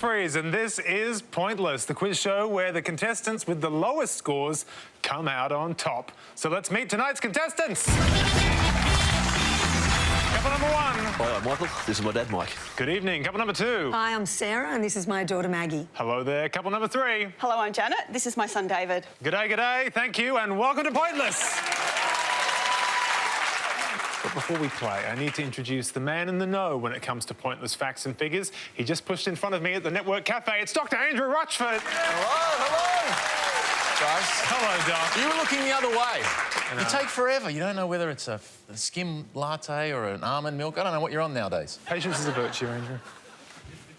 Humphries, and this is Pointless, the quiz show where the contestants with the lowest scores come out on top. So let's meet tonight's contestants. Couple number one. Hi, I'm Michael. This is my dad, Mike. Good evening. Couple number two. Hi, I'm Sarah, and this is my daughter, Maggie. Hello there. Couple number three. Hello, I'm Janet. This is my son, David. G'day, g'day. Thank you, and welcome to Pointless. But before we play, I need to introduce the man in the know when it comes to pointless facts and figures. He just pushed in front of me at the Network Cafe. It's Dr. Andrew Rochford. Hello. Guys. Hello, Doc. You were looking the other way. You take forever. You don't know whether it's a skim latte or an almond milk. I don't know what you're on nowadays. Patience is a virtue, Andrew.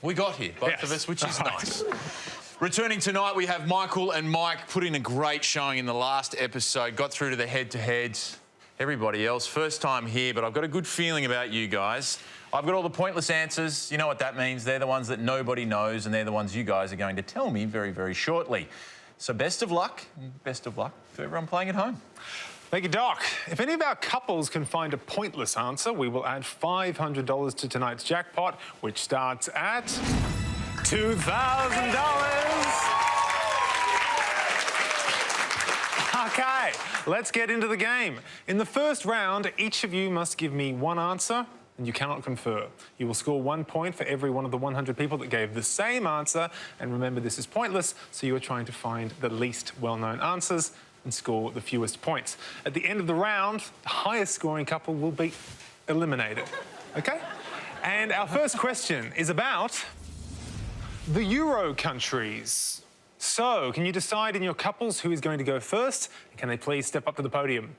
We got here, both of us, which is nice. Returning tonight, we have Michael and Mike put in a great showing in the last episode, got through to the head-to-heads. Everybody else, first time here, but I've got a good feeling about you guys. I've got all the pointless answers. You know what that means. They're the ones that nobody knows, and they're the ones you guys are going to tell me very, very shortly. So best of luck for everyone playing at home. Thank you, Doc. If any of our couples can find a pointless answer, we will add $500 to tonight's jackpot, which starts at $2,000. OK, let's get into the game. In the first round, each of you must give me one answer and you cannot confer. You will score 1 point for every one of the 100 people that gave the same answer. And remember, this is pointless, so you are trying to find the least well-known answers and score the fewest points. At the end of the round, the highest scoring couple will be eliminated. OK? And our first question is about the Euro countries. So, can you decide in your couples who is going to go first? Can they please step up to the podium?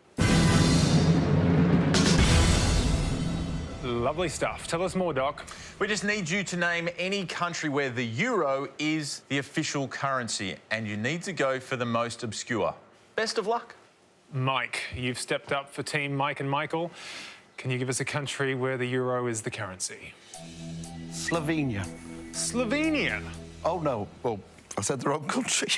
Lovely stuff. Tell us more, Doc. We just need you to name any country where the euro is the official currency, and you need to go for the most obscure. Best of luck. Mike, you've stepped up for Team Mike and Michael. Can you give us a country where the euro is the currency? Slovenia. Slovenia. Oh, no. Well, I said the wrong country.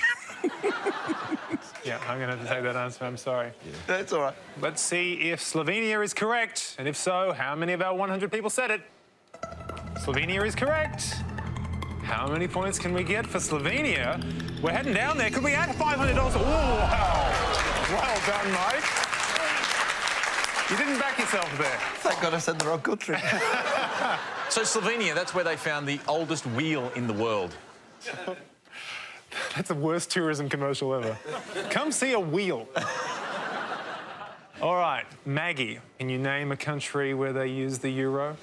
Yeah, I'm going to have to take that answer. I'm sorry. Yeah. That's all right. Let's see if Slovenia is correct. And if so, how many of our 100 people said it? Slovenia is correct. How many points can we get for Slovenia? We're heading down there. Could we add $500? Oh, wow. Well done, Mike. You didn't back yourself there. Thank God I said the wrong country. So Slovenia, that's where they found the oldest wheel in the world. That's the worst tourism commercial ever. Come see a wheel. All right, Maggie, can you name a country where they use the euro?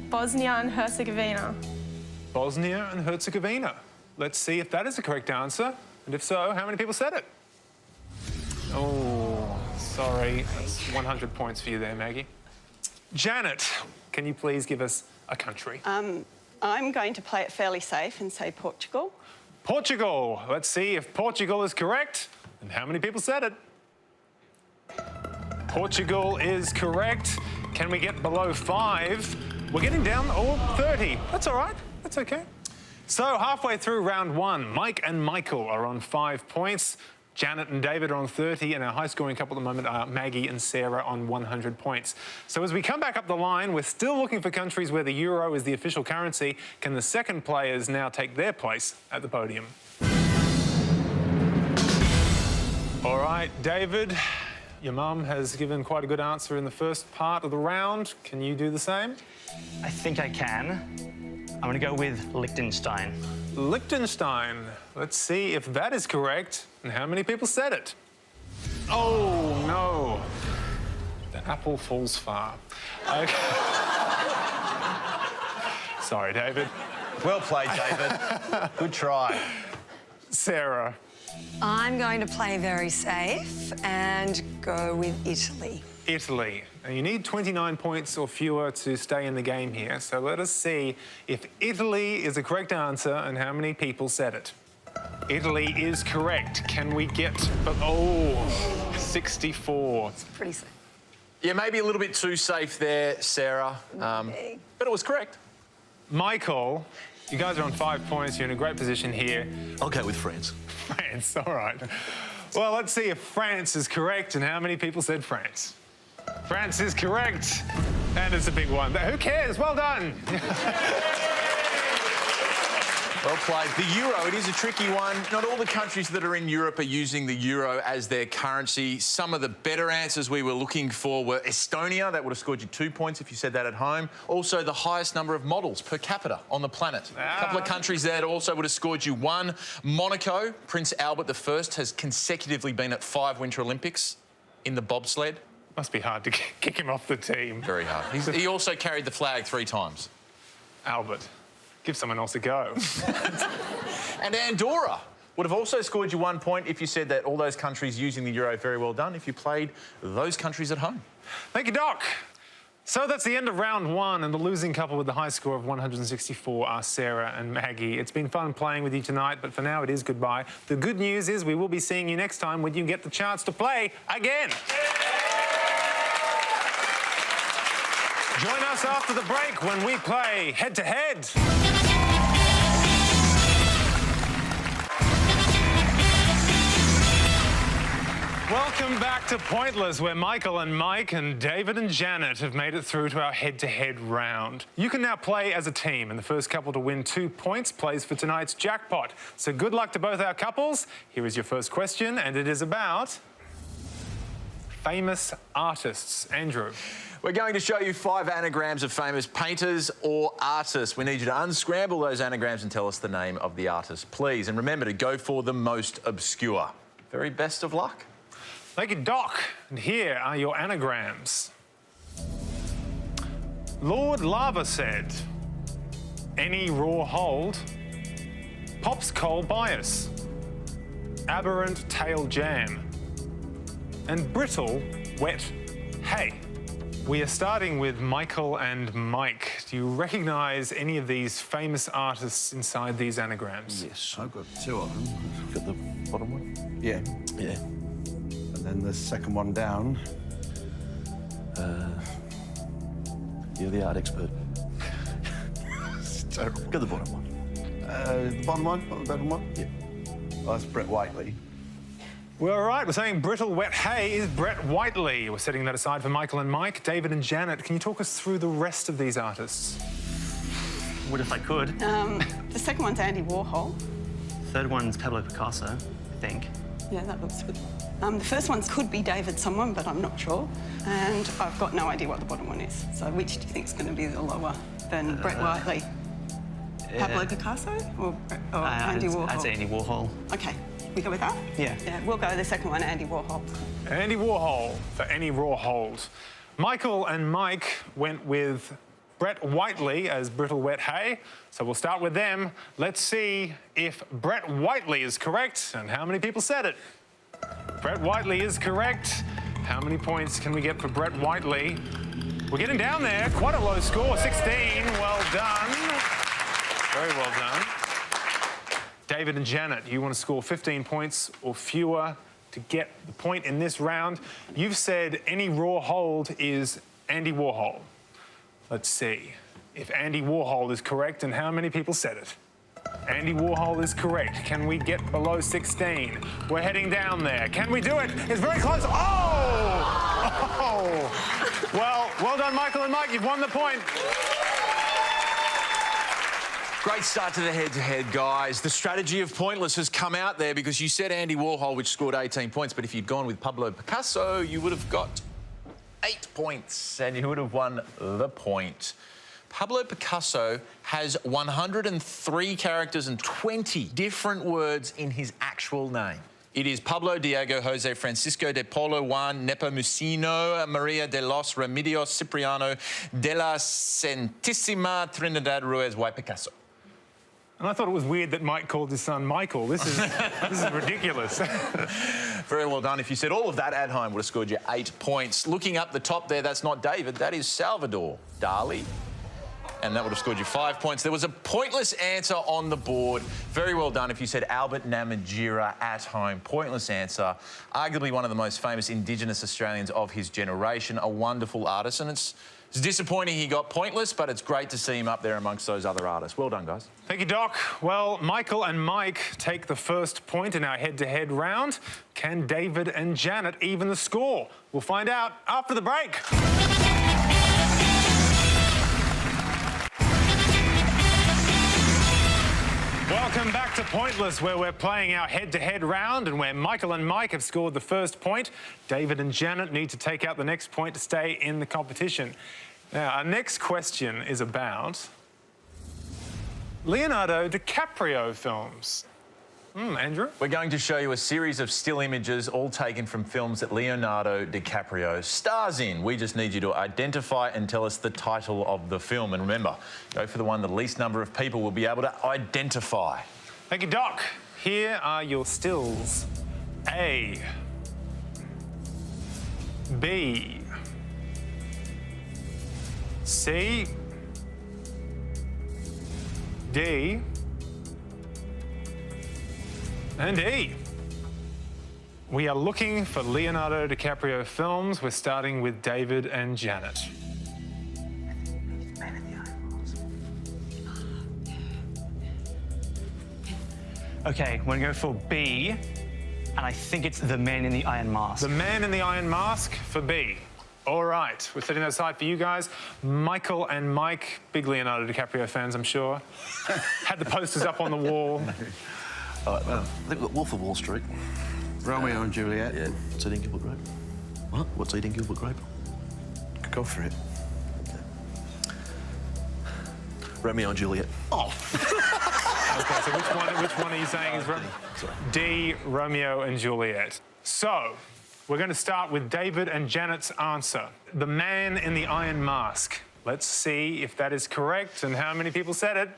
Bosnia and Herzegovina. Bosnia and Herzegovina. Let's see if that is the correct answer. And if so, how many people said it? Oh, sorry. That's 100 points for you there, Maggie. Janet, can you please give us a country? I'm going to play it fairly safe and say Portugal. Portugal. Let's see if Portugal is correct. And how many people said it? Portugal is correct. Can we get below 5? We're getting down, 30. That's all right. That's OK. So halfway through round 1, Mike and Michael are on 5 points. Janet and David are on 30, and our high-scoring couple at the moment are Maggie and Sarah on 100 points. So as we come back up the line, we're still looking for countries where the euro is the official currency. Can the second players now take their place at the podium? All right, David, your mum has given quite a good answer in the first part of the round. Can you do the same? I think I can. I'm going to go with Liechtenstein. Liechtenstein. Let's see if that is correct and how many people said it. Oh, no. The apple falls far. Okay. Sorry, David. Well played, David. Good try. Sarah. I'm going to play very safe and go with Italy. Italy. Now, you need 29 points or fewer to stay in the game here, so let us see if Italy is the correct answer and how many people said it. Italy is correct. Can we get... 64. It's pretty safe. Yeah, maybe a little bit too safe there, Sarah. But it was correct. Michael, you guys are on 5 points. You're in a great position here. I'll go with France. France, all right. Well, let's see if France is correct and how many people said France. France is correct. And it's a big one. Who cares? Well done. Well played. The euro, it is a tricky one. Not all the countries that are in Europe are using the euro as their currency. Some of the better answers we were looking for were Estonia. That would have scored you 2 points if you said that at home. Also, the highest number of models per capita on the planet. A couple of countries there also would have scored you 1. Monaco, Prince Albert I has consecutively been at 5 Winter Olympics in the bobsled. Must be hard to kick him off the team. Very hard. He also carried the flag 3 times. Albert, give someone else a go. And Andorra would have also scored you 1 point if you said that all those countries using the euro, very well done, if you played those countries at home. Thank you, Doc. So that's the end of round 1, and the losing couple with the high score of 164 are Sarah and Maggie. It's been fun playing with you tonight, but for now it is goodbye. The good news is we will be seeing you next time when you get the chance to play again. Join us after the break when we play head-to-head. Welcome back to Pointless, where Michael and Mike and David and Janet have made it through to our head-to-head round. You can now play as a team, and the first couple to win 2 points plays for tonight's jackpot. So good luck to both our couples. Here is your first question, and it is about famous artists. Andrew. We're going to show you 5 anagrams of famous painters or artists. We need you to unscramble those anagrams and tell us the name of the artist, please. And remember to go for the most obscure. Very best of luck. Thank you, Doc. And here are your anagrams. Lord Lava said, any raw hold, pops coal bias, aberrant tail jam, and brittle wet hay. We are starting with Michael and Mike. Do you recognise any of these famous artists inside these anagrams? Yes, I've got 2 of them. Got the bottom one? Yeah. Yeah. And then the second one down. You're the art expert. It's terrible. Got the bottom one. The bottom one? Not the bottom one? Yeah. Oh, that's Brett Whiteley. Well, all right, we're saying brittle wet hay is Brett Whiteley. We're setting that aside for Michael and Mike. David and Janet, can you talk us through the rest of these artists? Would if I could. The second one's Andy Warhol. Third one's Pablo Picasso, I think. Yeah, that looks good. The first one could be David someone, but I'm not sure. And I've got no idea what the bottom one is. So which do you think is going to be the lower than Brett Whiteley? Pablo Picasso or Andy Warhol? I'd say Andy Warhol. OK, we go with that? Yeah. Yeah, we'll go with the second one, Andy Warhol. Andy Warhol for any raw hold. Michael and Mike went with Brett Whiteley as brittle wet hay. So we'll start with them. Let's see if Brett Whiteley is correct and how many people said it. Brett Whiteley is correct. How many points can we get for Brett Whiteley? We're getting down there. Quite a low score, 16. Well done. Very well done. David and Janet, you want to score 15 points or fewer to get the point in this round. You've said any raw hold is Andy Warhol. Let's see if Andy Warhol is correct and how many people said it. Andy Warhol is correct. Can we get below 16? We're heading down there. Can we do it? It's very close. Oh! Oh! Well done, Michael and Mike. You've won the point. Great start to the head-to-head, guys. The strategy of Pointless has come out there because you said Andy Warhol, which scored 18 points, but if you'd gone with Pablo Picasso, you would have got 8 points and you would have won the point. Pablo Picasso has 103 characters and 20 different words in his actual name. It is Pablo Diego Jose Francisco de Paulo Juan Nepomuceno Maria de los Remedios Cipriano de la Santísima Trinidad Ruiz y Picasso. And I thought it was weird that Mike called his son Michael. This is ridiculous. Very well done. If you said all of that at home, would have scored you 8 points. Looking up the top there, that's not David, that is Salvador Dali. And that would have scored you 5 points. There was a pointless answer on the board. Very well done if you said Albert Namatjira at home. Pointless answer. Arguably one of the most famous Indigenous Australians of his generation. A wonderful artist. And it's disappointing he got pointless, but it's great to see him up there amongst those other artists. Well done, guys. Thank you, Doc. Well, Michael and Mike take the first point in our head-to-head round. Can David and Janet even the score? We'll find out after the break. Welcome back to Pointless, where we're playing our head-to-head round and where Michael and Mike have scored the first point. David and Janet need to take out the next point to stay in the competition. Now, our next question is about Leonardo DiCaprio films. Andrew? We're going to show you a series of still images, all taken from films that Leonardo DiCaprio stars in. We just need you to identify and tell us the title of the film. And remember, go for the one the least number of people will be able to identify. Thank you, Doc. Here are your stills. A. B. C. D. And E. We are looking for Leonardo DiCaprio films. We're starting with David and Janet. Okay, we're gonna go for B, and I think it's The Man in the Iron Mask. The Man in the Iron Mask for B. All right, we're setting that aside for you guys. Michael and Mike, big Leonardo DiCaprio fans, I'm sure. Had the posters up on the wall. They've got Wolf of Wall Street. Romeo and Juliet. Yeah. What's eating Gilbert Grape? What? What's eating Gilbert Grape? Go for it. Romeo and Juliet. Oh. Okay, so which one are you saying is Sorry. D, Romeo and Juliet? So, we're going to start with David and Janet's answer. The Man in the Iron Mask. Let's see if that is correct and how many people said it.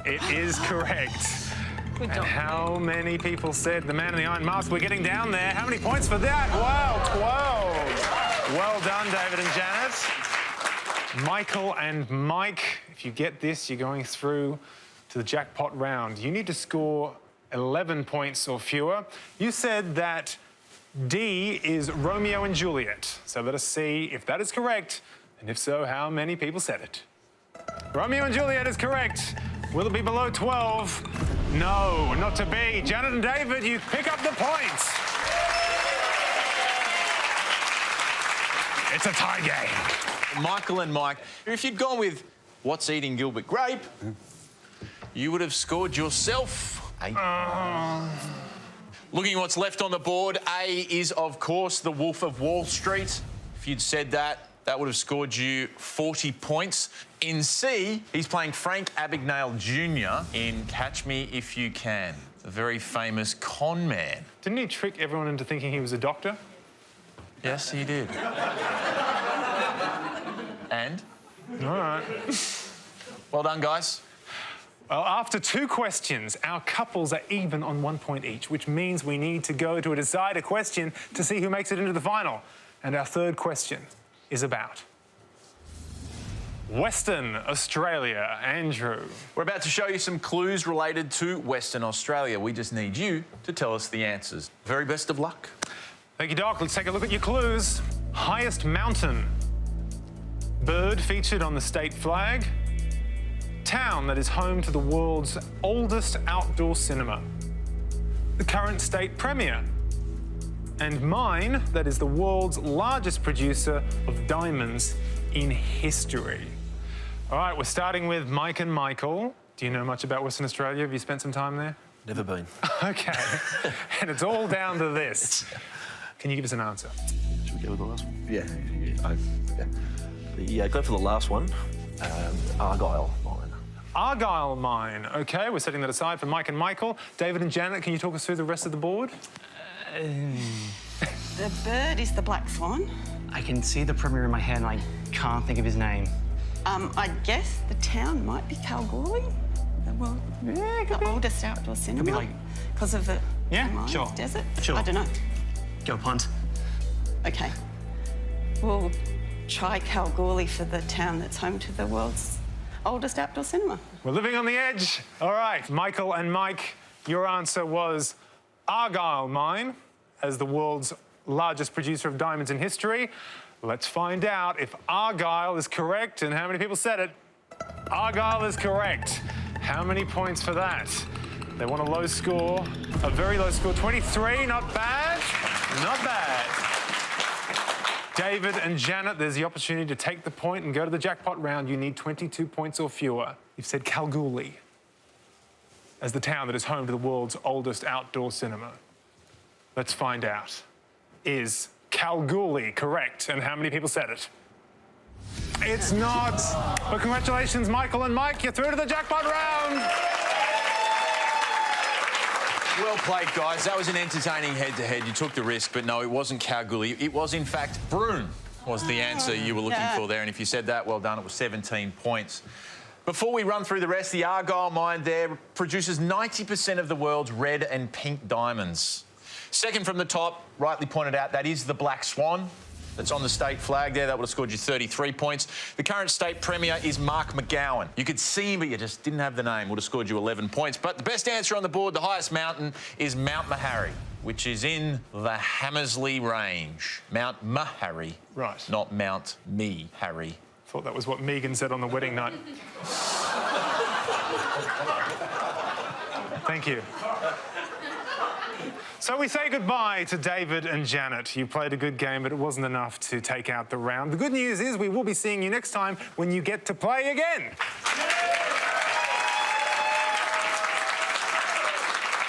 It is correct. Good And job. how many people said The Man in the Iron Mask? We're getting down there. How many points for that? Wow, 12. Well done, David and Janet. Michael and Mike, if you get this, you're going through to the jackpot round. You need to score 11 points or fewer. You said that D is Romeo and Juliet. So let us see if that is correct, and if so, how many people said it. Romeo and Juliet is correct. Will it be below 12? No, not to be. Janet and David, you pick up the points. It's a tie game. Michael and Mike, if you'd gone with What's Eating Gilbert Grape, you would have scored yourself 8. Looking at what's left on the board, A is, of course, The Wolf of Wall Street. If you'd said that, that would have scored you 40 points. In C, he's playing Frank Abagnale Jr. in Catch Me If You Can, the very famous con man. Didn't he trick everyone into thinking he was a doctor? Yes, he did. And? All right. Well done, guys. Well, after 2 questions, our couples are even on 1 point each, which means we need to go to a decider question to see who makes it into the final. And our third question is about Western Australia. Andrew. We're about to show you some clues related to Western Australia. We just need you to tell us the answers. Very best of luck. Thank you, Doc. Let's take a look at your clues. Highest mountain. Bird featured on the state flag. Town that is home to the world's oldest outdoor cinema. The current state premier. And mine that is the world's largest producer of diamonds in history. All right, we're starting with Mike and Michael. Do you know much about Western Australia? Have you spent some time there? Never been. Okay. And it's all down to this. Can you give us an answer? Should we go with the last one? Yeah. Yeah, go for the last one. Argyle mine. Argyle mine. Okay, we're setting that aside for Mike and Michael. David and Janet, can you talk us through the rest of the board? The bird is the black swan. I can see the premier in my head and I can't think of his name. I guess the town might be Kalgoorlie. The oldest outdoor cinema. like- Because of the Yeah, mines, sure. desert. Sure. I don't know. Go punt. Okay. We'll try Kalgoorlie for the town that's home to the world's oldest outdoor cinema. We're living on the edge. All right, Michael and Mike, your answer was Argyle mine as the world's largest producer of diamonds in history. Let's find out if Argyle is correct and how many people said it. Argyle is correct. How many points for that? They want a low score, a very low score, 23, not bad, not bad. David and Janet, there's the opportunity to take the point and go to the jackpot round. You need 22 points or fewer. You've said Kalgoorlie. as the town that is home to the world's oldest outdoor cinema? Let's find out. Is Kalgoorlie correct? And how many people said it? It's not. But congratulations, Michael and Mike. You're through to the jackpot round. Well played, guys. That was an entertaining head-to-head. You took the risk, but no, it wasn't Kalgoorlie. It was, in fact, Broome was the answer you were looking for there. And if you said that, well done. It was 17 points. Before we run through the rest, the Argyle mine there produces 90% of the world's red and pink diamonds. Second from the top, rightly pointed out, that is the Black Swan. That's on the state flag there. That would have scored you 33 points. The current state premier is Mark McGowan. You could see him, but you just didn't have the name. Would have scored you 11 points. But the best answer on the board, the highest mountain, is Mount Meharry, which is in the Hamersley Range. Mount Meharry. Right. Not Mount Meharry. Thought that was what Megan said on the wedding night. Thank you. So we say goodbye to David and Janet. You played a good game, but it wasn't enough to take out the round. The good news is we will be seeing you next time when you get to play again.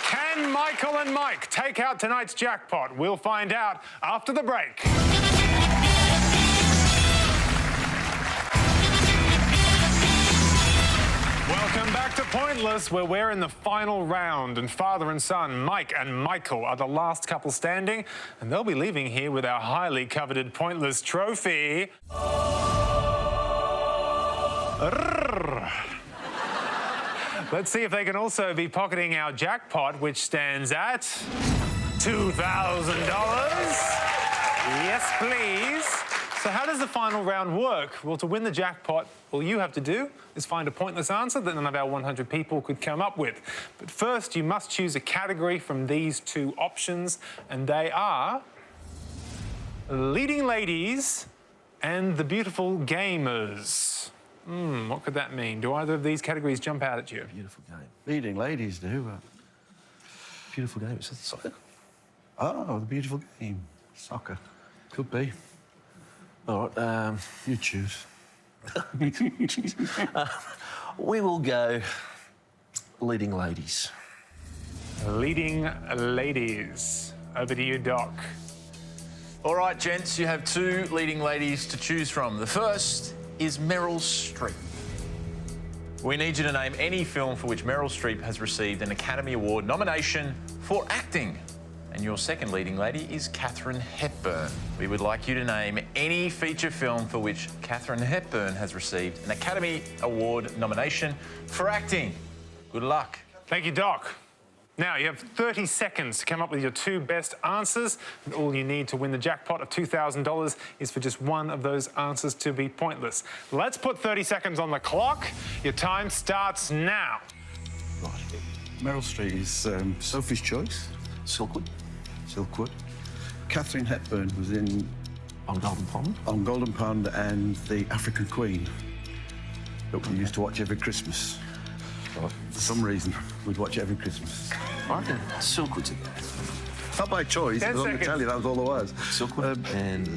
Can Michael and Mike take out tonight's jackpot? We'll find out after the break. Welcome back to Pointless, where we're in the final round, and father and son, Mike and Michael, are the last couple standing, and they'll be leaving here with our highly coveted Pointless trophy. Let's see if they can also be pocketing our jackpot, which stands at $2,000. Yes, please. So how does the final round work? Well, to win the jackpot, all you have to do is find a pointless answer that none of our 100 people could come up with. But first, you must choose a category from these two options, and they are leading ladies and the beautiful gamers. What could that mean? Do either of these categories jump out at you? Beautiful game. Leading ladies do. Beautiful game. Is it soccer? Oh, the beautiful game. Soccer. Could be. All right. You choose. We will go leading ladies. Leading ladies. Over to you, Doc. All right, gents, you have two leading ladies to choose from. The first is Meryl Streep. We need you to name any film for which Meryl Streep has received an Academy Award nomination for acting. And your second leading lady is Katharine Hepburn. We would like you to name any feature film for which Katharine Hepburn has received an Academy Award nomination for acting. Good luck. Thank you, Doc. Now, you have 30 seconds to come up with your two best answers, and all you need to win the jackpot of $2,000 is for just one of those answers to be pointless. Let's put 30 seconds on the clock. Your time starts now. Right. Meryl Streep is Sophie's Choice. Silkwood. Silkwood. Katharine Hepburn was in... On Golden Pond. On Golden Pond and The African Queen, that we used to watch every Christmas. Right. For some reason, we'd watch it every Christmas. I reckon Silkwood's in there. Not by choice, 10 but I'm going to seconds. tell you that was all there was. Silkwood and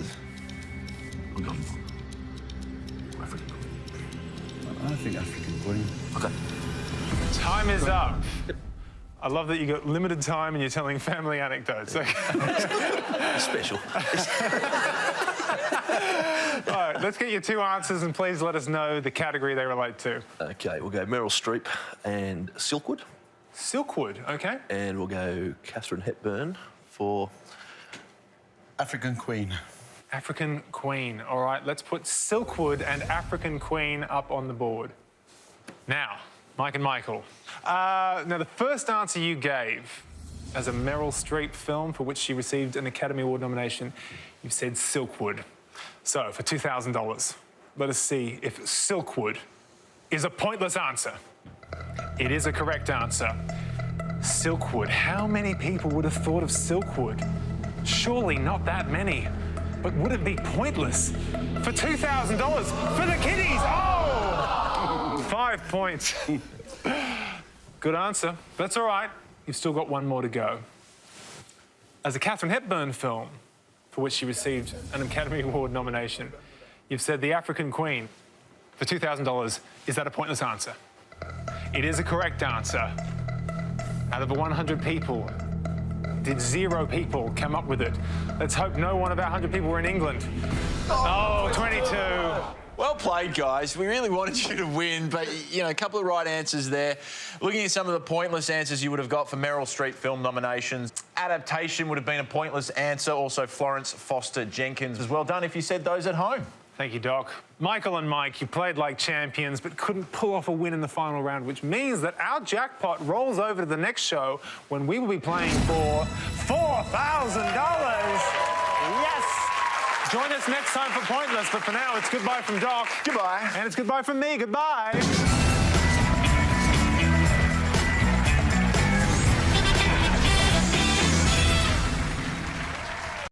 on Golden Pond. African Queen. I think African Queen. Okay. Time is up. I love that you got limited time and you're telling family anecdotes. Special. All right, let's get your two answers and please let us know the category they relate to. Okay, we'll go Meryl Streep and Silkwood. Silkwood, okay. And we'll go Katharine Hepburn for... African Queen. African Queen. All right, let's put Silkwood and African Queen up on the board. Now, Mike and Michael. Now, the first answer you gave as a Meryl Streep film for which she received an Academy Award nomination, you said Silkwood. So, for $2,000, let us see if Silkwood is a pointless answer. It is a correct answer. Silkwood. How many people would have thought of Silkwood? Surely not that many. But would it be pointless? For $2,000 for the kiddies! Oh! 5 points. Good answer. That's all right. You've still got one more to go. As a Katharine Hepburn film, for which she received an Academy Award nomination, you've said The African Queen for $2,000. Is that a pointless answer? It is a correct answer. Out of the 100 people, did 0 people come up with it? Let's hope no one of our 100 people were in England. Oh, 22. Well played, guys. We really wanted you to win, but, you know, a couple of right answers there. Looking at some of the pointless answers you would have got for Meryl Streep film nominations, adaptation would have been a pointless answer. Also, Florence Foster Jenkins. Well done if you said those at home. Thank you, Doc. Michael and Mike, you played like champions, but couldn't pull off a win in the final round, which means that our jackpot rolls over to the next show when we will be playing for $4,000. Yes! Join us next time for Pointless, but for now, it's goodbye from Doc. Goodbye. And it's goodbye from me. Goodbye.